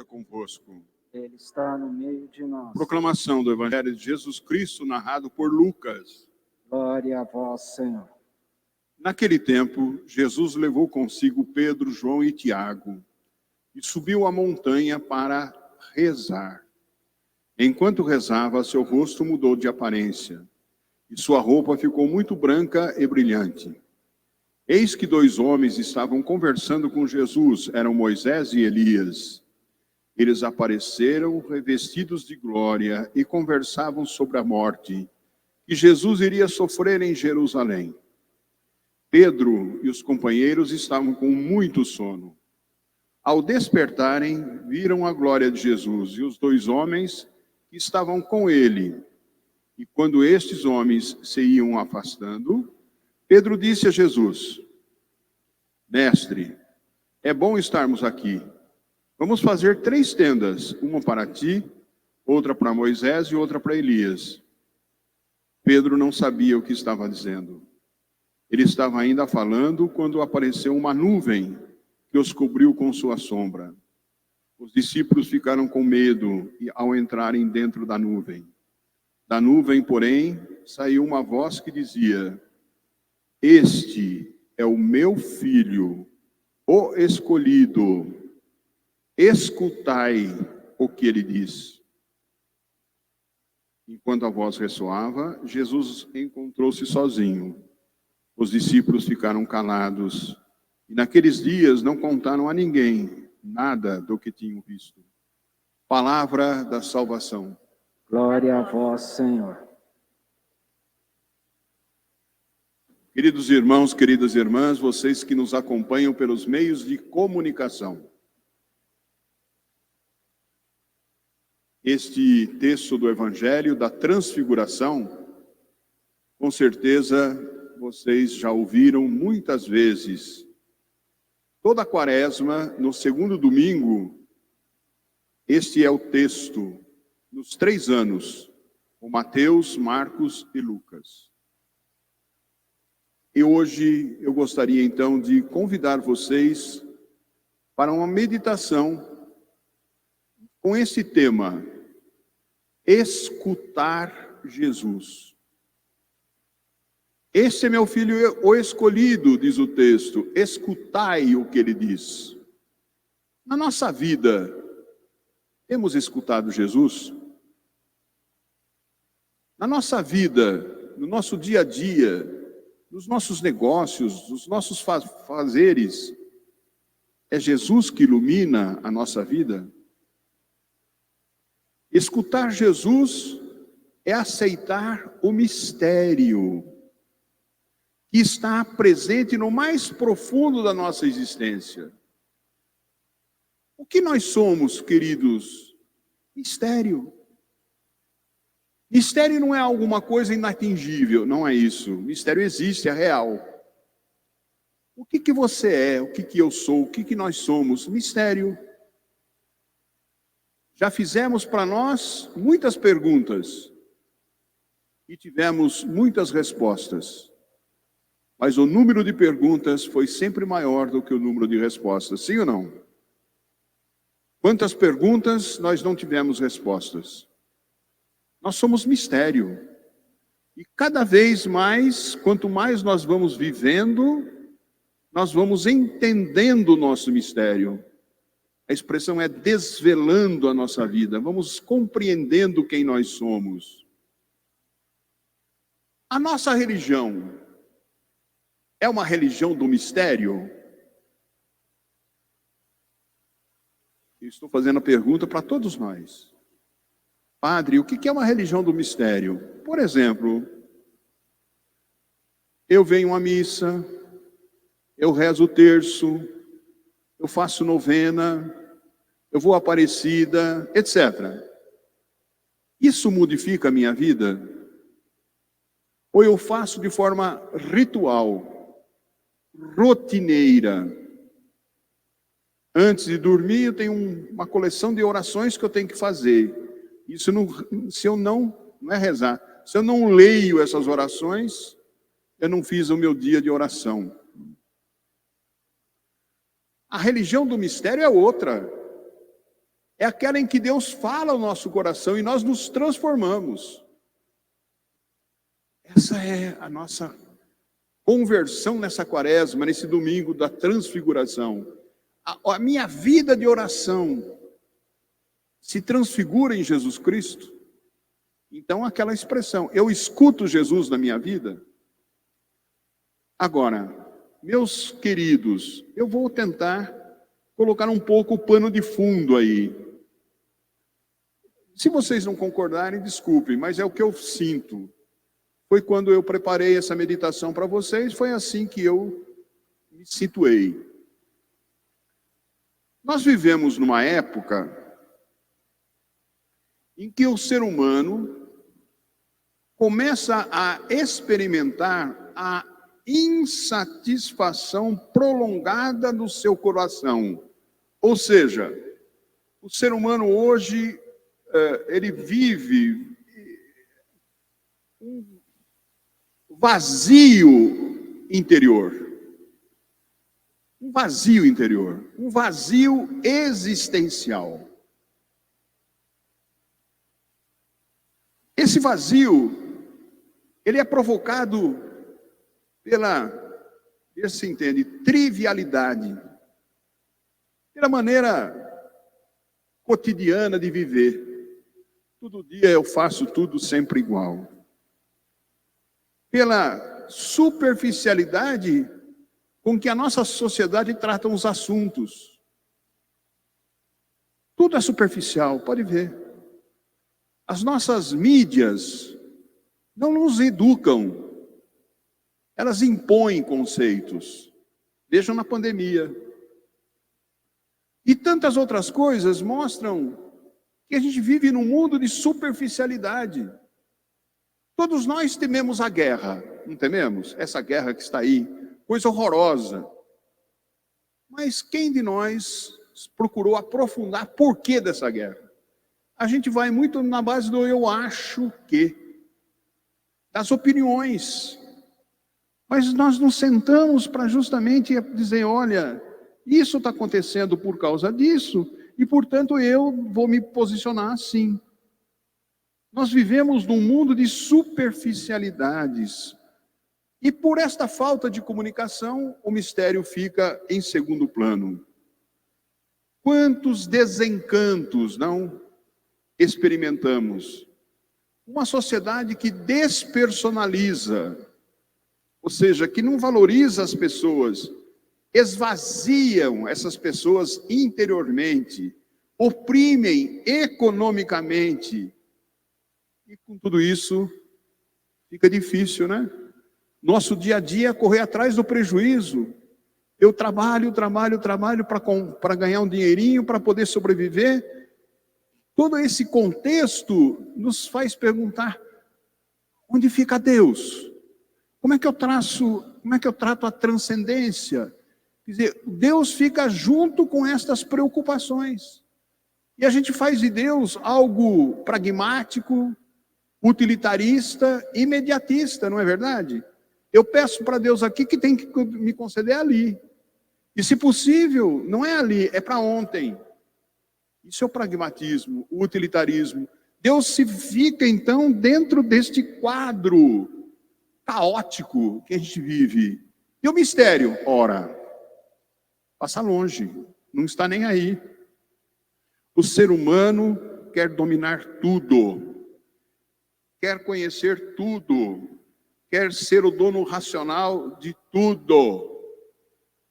esteja convosco. Ele está no meio de nós. Proclamação do Evangelho de Jesus Cristo, narrado por Lucas. Glória a vós, Senhor. Naquele tempo, Jesus levou consigo Pedro, João e Tiago e subiu a montanha para rezar. Enquanto rezava, seu rosto mudou de aparência e sua roupa ficou muito branca e brilhante. Eis que 2 homens estavam conversando com Jesus, eram Moisés e Elias. Eles apareceram revestidos de glória e conversavam sobre a morte que Jesus iria sofrer em Jerusalém. Pedro e os companheiros estavam com muito sono. Ao despertarem, viram a glória de Jesus e os 2 homens que estavam com ele. E quando estes homens se iam afastando, Pedro disse a Jesus: Mestre, é bom estarmos aqui. Vamos fazer 3 tendas, uma para ti, outra para Moisés e outra para Elias. Pedro não sabia o que estava dizendo. Ele estava ainda falando quando apareceu uma nuvem que os cobriu com sua sombra. Os discípulos ficaram com medo ao entrarem dentro da nuvem. Da nuvem, porém, saiu uma voz que dizia: Este é o meu filho, o escolhido. Escutai o que ele diz. Enquanto a voz ressoava, Jesus encontrou-se sozinho. Os discípulos ficaram calados e naqueles dias não contaram a ninguém nada do que tinham visto. Palavra da salvação. Glória a vós, Senhor. Queridos irmãos, queridas irmãs, vocês que nos acompanham pelos meios de comunicação. Este texto do Evangelho da Transfiguração, com certeza vocês já ouviram muitas vezes. Toda a quaresma, no segundo domingo, este é o texto, nos 3 anos, com Mateus, Marcos e Lucas. E hoje eu gostaria então de convidar vocês para uma meditação com esse tema: escutar Jesus. Este é meu filho, o escolhido, diz o texto, escutai o que ele diz. Na nossa vida, temos escutado Jesus? Na nossa vida, no nosso dia a dia, nos nossos negócios, nos nossos fazeres, é Jesus que ilumina a nossa vida? Escutar Jesus é aceitar o mistério que está presente no mais profundo da nossa existência. O que nós somos, queridos? Mistério. Mistério não é alguma coisa inatingível, não é isso. Mistério existe, é real. O que você é? O que eu sou? O que nós somos? Mistério. Já fizemos para nós muitas perguntas e tivemos muitas respostas. Mas o número de perguntas foi sempre maior do que o número de respostas, sim ou não? Quantas perguntas nós não tivemos respostas? Nós somos mistério. E cada vez mais, quanto mais nós vamos vivendo, nós vamos entendendo o nosso mistério. A expressão é desvelando a nossa vida. Vamos compreendendo quem nós somos. A nossa religião é uma religião do mistério? Eu estou fazendo a pergunta para todos nós. Padre, o que é uma religião do mistério? Por exemplo, eu venho à missa, eu rezo o terço, eu faço novena, eu vou à Aparecida, etc. Isso modifica a minha vida? Ou eu faço de forma ritual, rotineira? Antes de dormir, eu tenho uma coleção de orações que eu tenho que fazer. Isso não, se eu não é rezar, se eu não leio essas orações, eu não fiz o meu dia de oração. A religião do mistério é outra. é aquela em que Deus fala ao nosso coração e nós nos transformamos. Essa é a nossa conversão nessa quaresma, nesse domingo da transfiguração. A minha vida de oração se transfigura em Jesus Cristo. Então, aquela expressão, eu escuto Jesus na minha vida. Agora, meus queridos, eu vou tentar colocar um pouco o pano de fundo aí. Se vocês não concordarem, desculpem, mas é o que eu sinto. Foi quando eu preparei essa meditação para vocês, foi assim que eu me situei. Nós vivemos numa época em que o ser humano começa a experimentar a insatisfação prolongada do seu coração. Ou seja, o ser humano hoje, ele vive um vazio interior. Um vazio interior. Um vazio existencial. Esse vazio, ele é provocado pela, se entende, trivialidade, pela maneira cotidiana de viver. Todo dia eu faço tudo sempre igual. Pela superficialidade com que a nossa sociedade trata os assuntos. Tudo é superficial, pode ver. As nossas mídias não nos educam. Elas impõem conceitos. Vejam na pandemia. E tantas outras coisas mostram que a gente vive num mundo de superficialidade. Todos nós tememos a guerra, não tememos? Essa guerra que está aí, coisa horrorosa. Mas quem de nós procurou aprofundar por que dessa guerra? A gente vai muito na base do eu acho que, das opiniões. Mas nós nos sentamos para justamente dizer, olha, isso está acontecendo por causa disso, e portanto eu vou me posicionar assim. Nós vivemos num mundo de superficialidades. E por esta falta de comunicação, o mistério fica em segundo plano. Quantos desencantos não experimentamos? Uma sociedade que despersonaliza, ou seja, que não valoriza as pessoas, esvaziam essas pessoas interiormente, oprimem economicamente. E com tudo isso, fica difícil, né? Nosso dia a dia é correr atrás do prejuízo. Eu trabalho para ganhar um dinheirinho, para poder sobreviver. Todo esse contexto nos faz perguntar, onde fica Deus? Como é que eu trato a transcendência? Quer dizer, Deus fica junto com estas preocupações. E a gente faz de Deus algo pragmático, utilitarista, imediatista, não é verdade? Eu peço para Deus aqui que tem que me conceder ali. E se possível, não é ali, é para ontem. Isso é o pragmatismo, o utilitarismo. Deus se fica, então, dentro deste quadro caótico que a gente vive. E o mistério? Ora, passa longe, não está nem aí. O ser humano quer dominar tudo, quer conhecer tudo, quer ser o dono racional de tudo.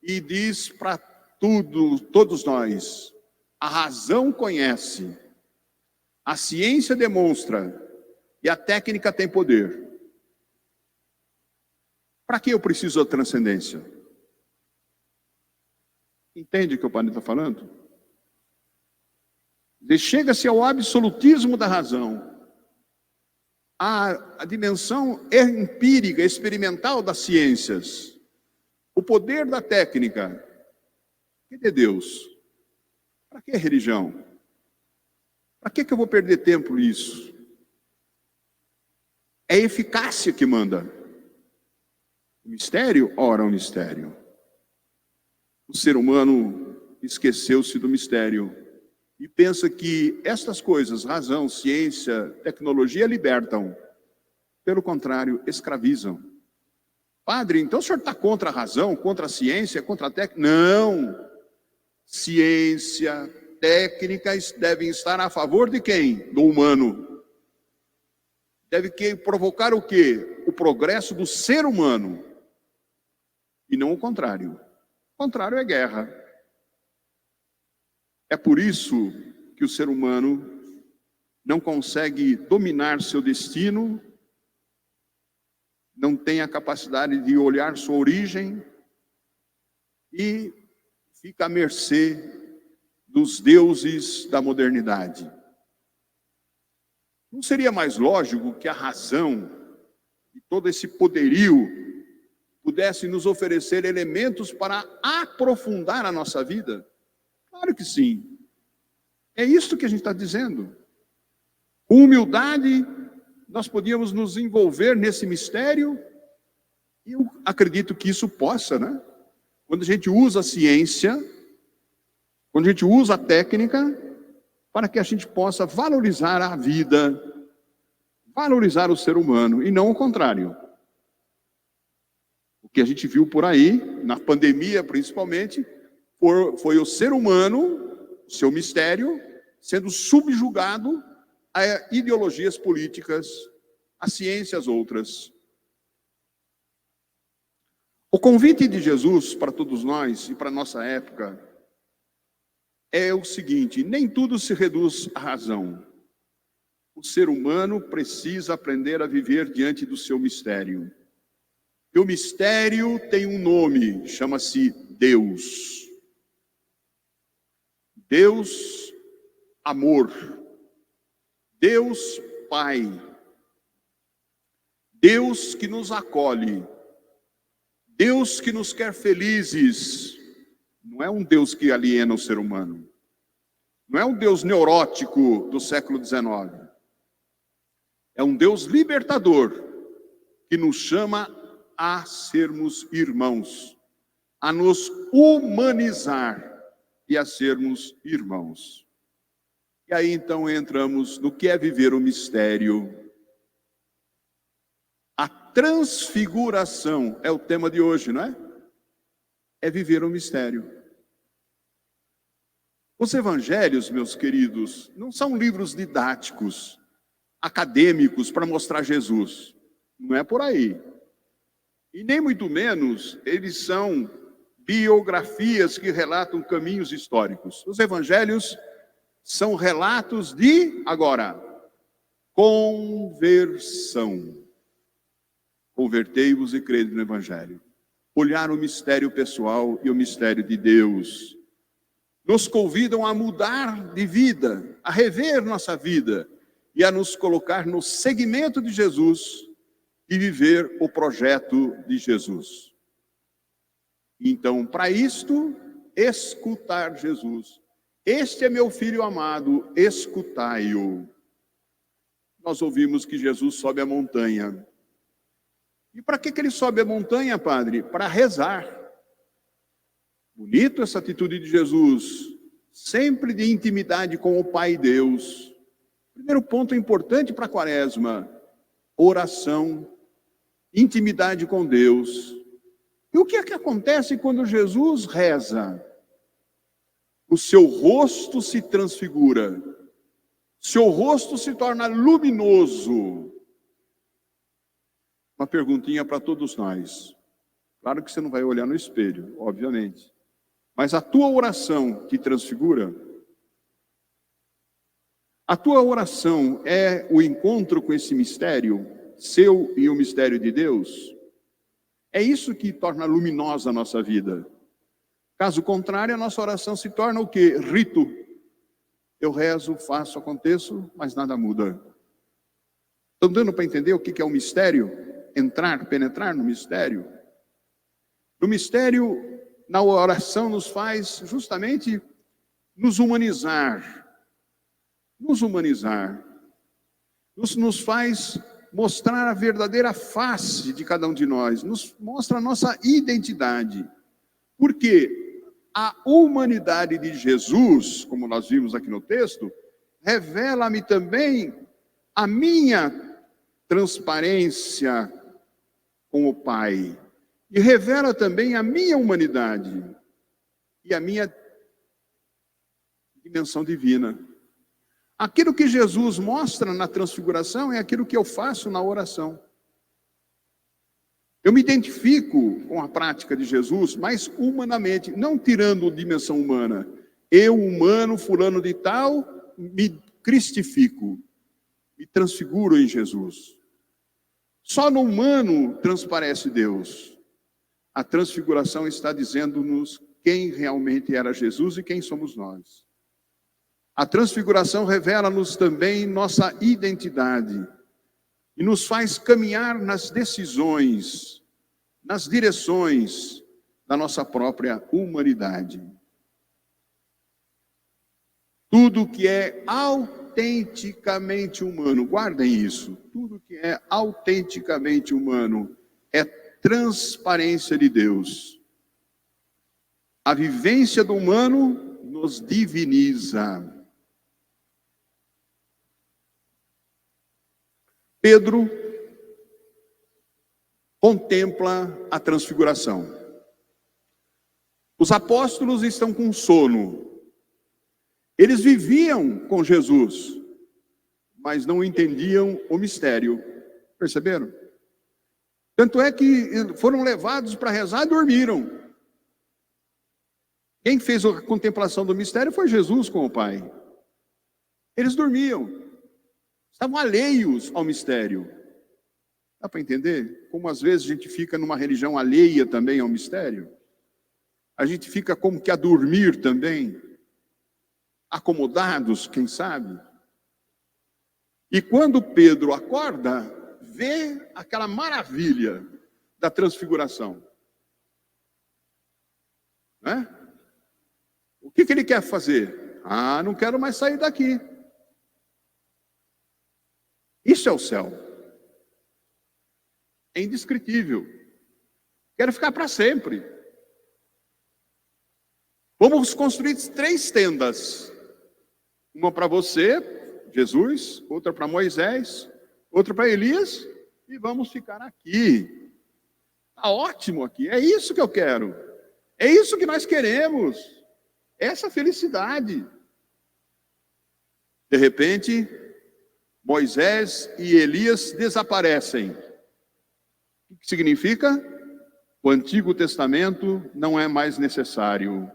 E diz para tudo, todos nós, a razão conhece, a ciência demonstra e a técnica tem poder. Para que eu preciso da transcendência? Entende o que o padre está falando? Chega-se ao absolutismo da razão, a dimensão empírica, experimental das ciências, o poder da técnica. Cadê Deus? Para que religião? Para que eu vou perder tempo nisso? É a eficácia que manda. O mistério? Ora, o mistério. O ser humano esqueceu-se do mistério e pensa que estas coisas, razão, ciência, tecnologia, libertam. Pelo contrário, escravizam. Padre, então o senhor está contra a razão, contra a ciência, contra a técnica? Não! Ciência, técnicas devem estar a favor de quem? Do humano. Deve provocar o quê? O progresso do ser humano. E não o contrário. O contrário é guerra. É por isso que o ser humano não consegue dominar seu destino, não tem a capacidade de olhar sua origem e fica à mercê dos deuses da modernidade. Não seria mais lógico que a razão e todo esse poderio pudesse nos oferecer elementos para aprofundar a nossa vida? Claro que sim. É isso que a gente está dizendo. Com humildade, nós podíamos nos envolver nesse mistério, e eu acredito que isso possa, né? Quando a gente usa a ciência, quando a gente usa a técnica, para que a gente possa valorizar a vida, valorizar o ser humano, e não o contrário. O que a gente viu por aí, na pandemia principalmente, foi o ser humano, seu mistério, sendo subjugado a ideologias políticas, a ciências outras. O convite de Jesus para todos nós e para a nossa época é o seguinte: nem tudo se reduz à razão. O ser humano precisa aprender a viver diante do seu mistério. E o mistério tem um nome, chama-se Deus. Deus, amor. Deus, Pai. Deus que nos acolhe. Deus que nos quer felizes. Não é um Deus que aliena o ser humano. Não é um Deus neurótico do século XIX. É um Deus libertador que nos chama a sermos irmãos, a nos humanizar e a sermos irmãos. E aí então entramos no que é viver o mistério. A transfiguração é o tema de hoje, não é? É viver o mistério. Os evangelhos, meus queridos, não são livros didáticos, acadêmicos para mostrar Jesus. Não é por aí. E nem muito menos eles são biografias que relatam caminhos históricos. Os evangelhos são relatos de, agora, conversão. Convertei-vos e crede no evangelho. Olhar o mistério pessoal e o mistério de Deus. Nos convidam a mudar de vida, a rever nossa vida e a nos colocar no segmento de Jesus e viver o projeto de Jesus. Então, para isto, escutar Jesus. Este é meu filho amado, escutai-o. Nós ouvimos que Jesus sobe a montanha. E para que ele sobe a montanha, padre? Para rezar. Bonito essa atitude de Jesus, sempre de intimidade com o Pai Deus. Primeiro ponto importante para a Quaresma: oração, intimidade com Deus. E o que é que acontece quando Jesus reza? O seu rosto se transfigura, seu rosto se torna luminoso. Uma perguntinha para todos nós. Claro que você não vai olhar no espelho, obviamente. Mas a tua oração te transfigura? A tua oração é o encontro com esse mistério, seu e o mistério de Deus? É isso que torna luminosa a nossa vida. Caso contrário, a nossa oração se torna o quê? Rito. Eu rezo, faço, aconteço, mas nada muda. Estão dando para entender o que é o mistério? Entrar, penetrar no mistério? No mistério, na oração, nos faz justamente nos humanizar. Nos humanizar. Nos faz mostrar a verdadeira face de cada um de nós. Nos mostra a nossa identidade. Por quê? a humanidade de Jesus, como nós vimos aqui no texto, revela-me também a minha transparência com o Pai. E revela também a minha humanidade e a minha dimensão divina. Aquilo que Jesus mostra na transfiguração é aquilo que eu faço na oração. Eu me identifico com a prática de Jesus, mas humanamente, não tirando a dimensão humana. Eu, humano, fulano de tal, me cristifico, me transfiguro em Jesus. Só no humano transparece Deus. A transfiguração está dizendo-nos quem realmente era Jesus e quem somos nós. A transfiguração revela-nos também nossa identidade e nos faz caminhar nas decisões, nas direções da nossa própria humanidade. Tudo que é autenticamente humano, guardem isso, tudo que é autenticamente humano é transparência de Deus. A vivência do humano nos diviniza. Pedro contempla a transfiguração. Os apóstolos estão com sono. Eles viviam com Jesus, mas não entendiam o mistério. Perceberam? Tanto é que foram levados para rezar e dormiram. Quem fez a contemplação do mistério foi Jesus com o Pai. Eles dormiam. Estavam alheios ao mistério. Dá para entender? Como às vezes a gente fica numa religião alheia também ao mistério. A gente fica como que a dormir também. Acomodados, quem sabe. E quando Pedro acorda, vê aquela maravilha da transfiguração. Né? O que ele quer fazer? Ah, não quero mais sair daqui. Isso é o céu. É indescritível. Quero ficar para sempre. Vamos construir 3 tendas. Uma para você, Jesus, outra para Moisés, outra para Elias, e vamos ficar aqui. Está ótimo aqui, é isso que eu quero. É isso que nós queremos. Essa felicidade. De repente, Moisés e Elias desaparecem. O que significa? O Antigo Testamento não é mais necessário.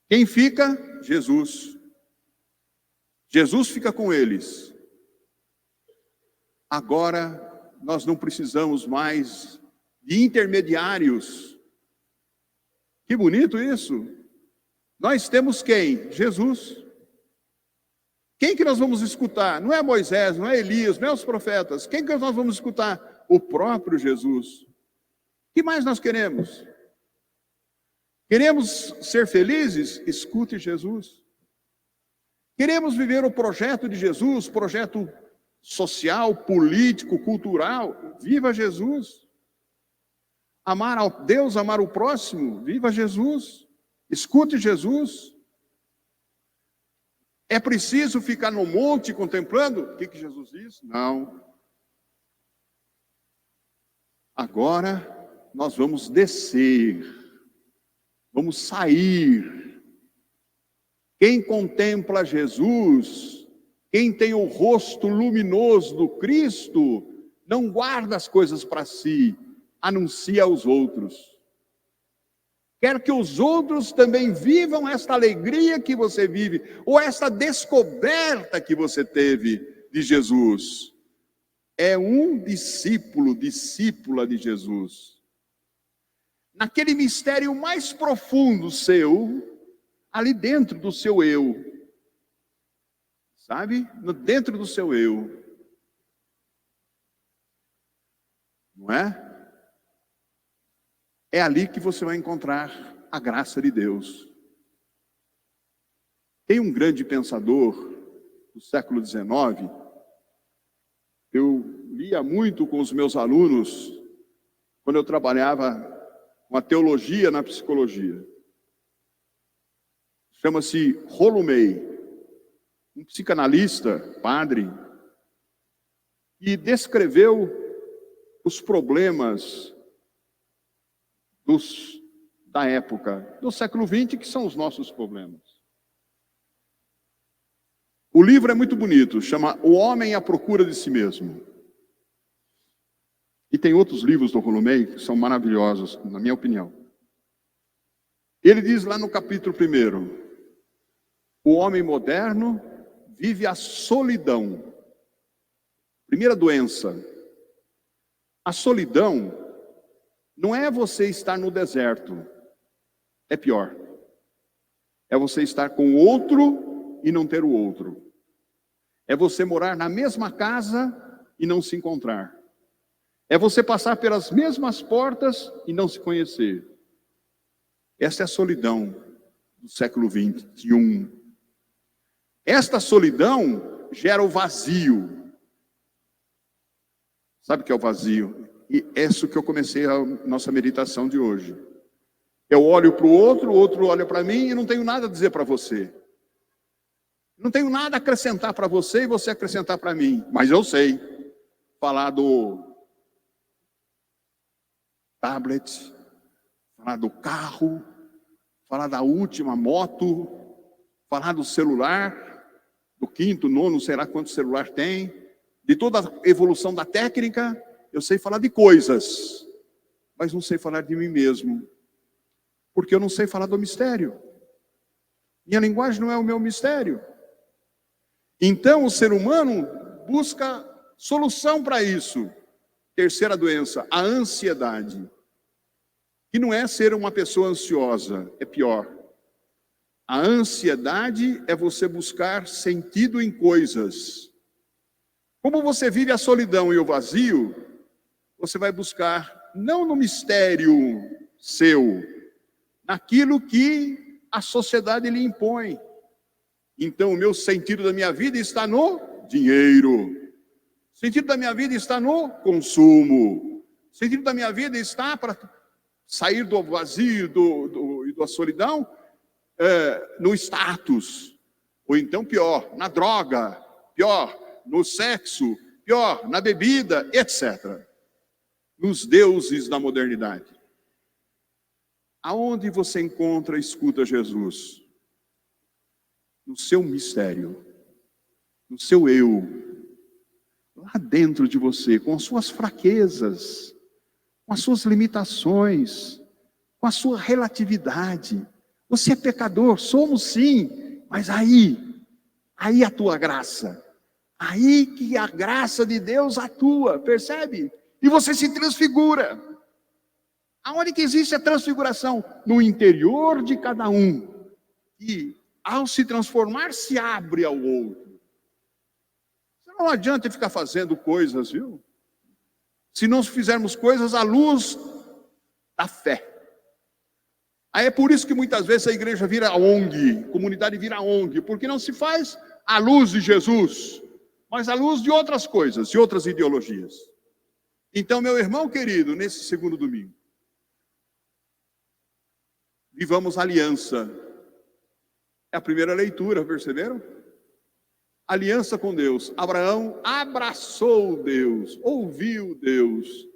Quem fica? Jesus. Jesus fica com eles. Agora, nós não precisamos mais de intermediários. Que bonito isso. Nós temos quem? Jesus. Quem que nós vamos escutar? Não é Moisés, não é Elias, não é os profetas. Quem que nós vamos escutar? O próprio Jesus. O que mais nós queremos? Queremos ser felizes? Escute Jesus. Queremos viver o projeto de Jesus, projeto social, político, cultural? Viva Jesus. Amar a Deus, amar o próximo? Viva Jesus. Escute Jesus. É preciso ficar no monte contemplando? O que Jesus diz? Não. Agora nós vamos descer. Vamos sair. Quem contempla Jesus, quem tem o rosto luminoso do Cristo, não guarda as coisas para si, anuncia aos outros. Quer que os outros também vivam esta alegria que você vive, ou esta descoberta que você teve de Jesus. É um discípulo, discípula de Jesus. Naquele mistério mais profundo seu, ali dentro do seu eu, sabe? Dentro do seu eu. Não é? É ali que você vai encontrar a graça de Deus. Tem um grande pensador do século XIX, eu lia muito com os meus alunos, quando eu trabalhava com a teologia na psicologia. chama-se Rolomei, um psicanalista, padre, que descreveu os problemas da época, do século XX, que são os nossos problemas. O livro é muito bonito, chama O Homem à Procura de Si Mesmo. E tem outros livros do Rolomei que são maravilhosos, na minha opinião. Ele diz lá no capítulo 1, o homem moderno vive a solidão. Primeira doença. A solidão não é você estar no deserto. É pior. É você estar com o outro e não ter o outro. É você morar na mesma casa e não se encontrar. É você passar pelas mesmas portas e não se conhecer. Essa é a solidão do século XXI. Esta solidão gera o vazio. Sabe o que é o vazio? E é isso que eu comecei a nossa meditação de hoje. Eu olho para o outro olha para mim e não tenho nada a dizer para você. Não tenho nada a acrescentar para você e você acrescentar para mim. Mas eu sei falar do tablet, falar do carro, falar da última moto, falar do celular, do quinto, nono, sei lá quanto celular tem, de toda a evolução da técnica. Eu sei falar de coisas, mas não sei falar de mim mesmo, porque eu não sei falar do mistério. Minha linguagem não é o meu mistério. Então o ser humano busca solução para isso. Terceira doença, a ansiedade. Que não é ser uma pessoa ansiosa, é pior. A ansiedade é você buscar sentido em coisas. Como você vive a solidão e o vazio, você vai buscar, não no mistério seu, naquilo que a sociedade lhe impõe. Então, o meu sentido da minha vida está no dinheiro. O sentido da minha vida está no consumo. O sentido da minha vida está para sair do vazio e da solidão, no status. Ou então, pior, na droga. Pior, no sexo. Pior, na bebida, etc. Nos deuses da modernidade. Aonde você encontra e escuta Jesus? No seu mistério, no seu eu, lá dentro de você, com as suas fraquezas, com as suas limitações, com a sua relatividade. Você é pecador, somos sim, mas aí a tua graça, aí que a graça de Deus atua, percebe? E você se transfigura. Aonde que existe a transfiguração? No interior de cada um. E ao se transformar, se abre ao outro. Não adianta ficar fazendo coisas, viu? Se não fizermos coisas à luz da fé. Aí é por isso que muitas vezes a igreja vira ONG, comunidade vira ONG, porque não se faz à luz de Jesus, mas à luz de outras coisas, de outras ideologias. Então, meu irmão querido, nesse segundo domingo, vivamos aliança. É a primeira leitura, perceberam? Aliança com Deus. Abraão abraçou Deus, ouviu Deus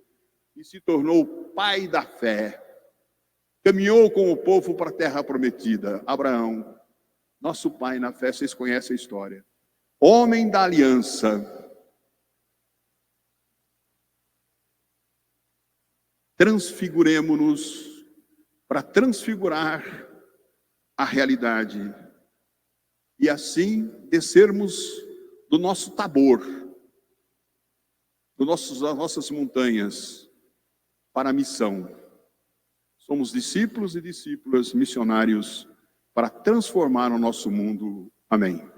e se tornou pai da fé. Caminhou com o povo para a terra prometida. Abraão, nosso pai na fé, vocês conhecem a história. Homem da aliança. Transfiguremo-nos para transfigurar a realidade. E assim descermos do nosso Tabor, das nossas montanhas, para a missão. Somos discípulos e discípulas missionários para transformar o nosso mundo. Amém.